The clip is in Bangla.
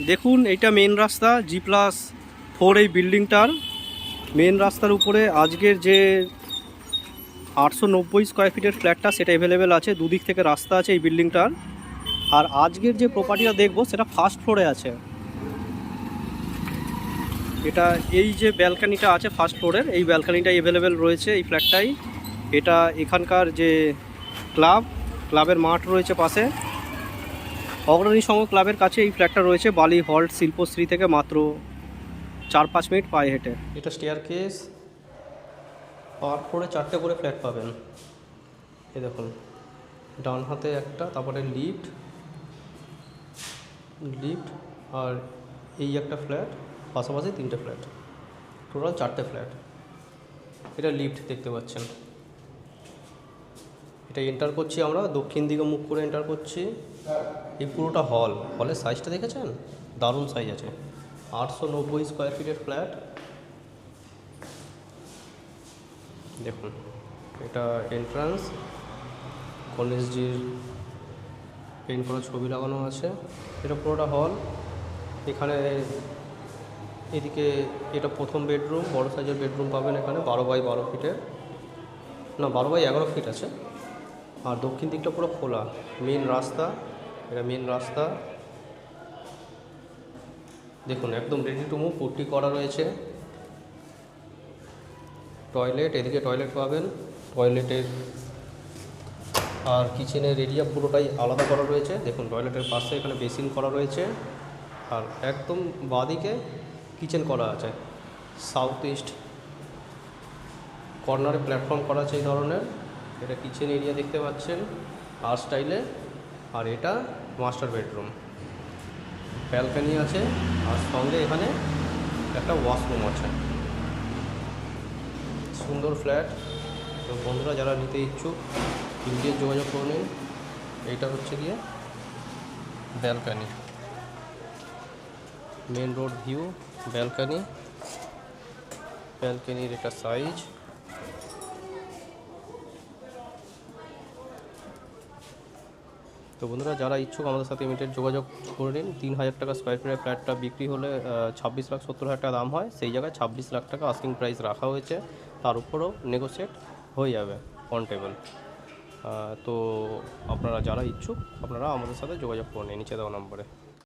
দেখুন এইটা মেন রাস্তা G+4 এই বিল্ডিংটার মেন রাস্তার উপরে আজকের যে 890 স্কোয়ার ফিটের ফ্ল্যাটটা সেটা অ্যাভেলেবেল আছে। দুদিক থেকে রাস্তা আছে এই বিল্ডিংটার। আর আজকের যে প্রপার্টিটা দেখবো সেটা ফার্স্ট ফ্লোরে আছে। এটা এই যে ব্যালকানিটা আছে ফার্স্ট ফ্লোরের, এই ব্যালকানিটাই অ্যাভেলেবেল রয়েছে এই ফ্ল্যাটটাই। এটা এখানকার যে ক্লাবের মাঠ রয়েছে পাশে, অগ্রণী সংঘ ক্লাবের কাছে এই ফ্ল্যাটটা রয়েছে। বালি হল্ট শিল্পশ্রী থেকে মাত্র 4-5 মিনিট পায়ে হেঁটে। এটা স্টেয়ার কেস, পার ফ্লোরে 4টে করে ফ্ল্যাট পাবেন। এই দেখুন ডান হাতে একটা, তারপরে লিফট আর এই একটা ফ্ল্যাট, পাশাপাশি 3টে ফ্ল্যাট, টোটাল 4টে ফ্ল্যাট। এটা লিফট দেখতে পাচ্ছেন। এটা এন্টার করছি আমরা, দক্ষিণ দিকে মুখ করে এন্টার করছি। এই পুরোটা হলের সাইজটা দেখেছেন, দারুণ সাইজ আছে। 890 স্কোয়ার ফিটের ফ্ল্যাট। দেখুন এটা এন্ট্রান্স, গণেশজির পেইন্ট করা ছবি লাগানো আছে। এটা পুরোটা হল। এখানে এদিকে এটা প্রথম বেডরুম, বড় সাইজের বেডরুম পাবেন এখানে, 12x12 ফিটের, না 12x11 ফিট আছে। আর দক্ষিণ দিকটা পুরো খোলা, মেন রাস্তা। এটা মেন রাস্তা দেখুন, একদম রেডি টু মুভ, পুট্টি করা রয়েছে। টয়লেট, এদিকে টয়লেট পাবেন। টয়লেটের আর কিচেনের এরিয়া পুরোটাই আলাদা করা রয়েছে। দেখুন টয়লেটের পাশে এখানে বেসিন করা রয়েছে, আর একদম বাঁদিকে কিচেন করা আছে। সাউথ ইস্ট কর্নারে প্ল্যাটফর্ম করা আছে এই ধরনের। এটা কিচেন এরিয়া দেখতে পাচ্ছেন আর স্টাইলে। আর এটা মাস্টার বেডরুম, ব্যালকানি আছে, আর সঙ্গে এখানে একটা ওয়াশরুম আছে। সুন্দর ফ্ল্যাট। তো বন্ধুরা যারা নিতে ইচ্ছুক ইমিডিয়েট যোগাযোগ করে নিন। এইটা হচ্ছে গিয়ে ব্যালকানি, মেন রোড ভিউ, ব্যালকানির এটা সাইজ। তো বন্ধুরা যারা ইচ্ছুক আমাদের সাথে ইমিডিয়েট যোগাযোগ করে নিন। 3000 টাকা স্কোয়ার ফিটের ফ্ল্যাটটা বিক্রি হলে 26,70,000 টাকা দাম হয়, সেই জায়গায় 26 লাখ টাকা আস্কিং প্রাইস রাখা হয়েছে। তার উপরেও নেগোশিয়েট হয়ে যাবে অন টেবল। তো আপনারা যারা ইচ্ছুক আপনারা আমাদের সাথে যোগাযোগ করে নিন নিচে দেওয়া নম্বরে।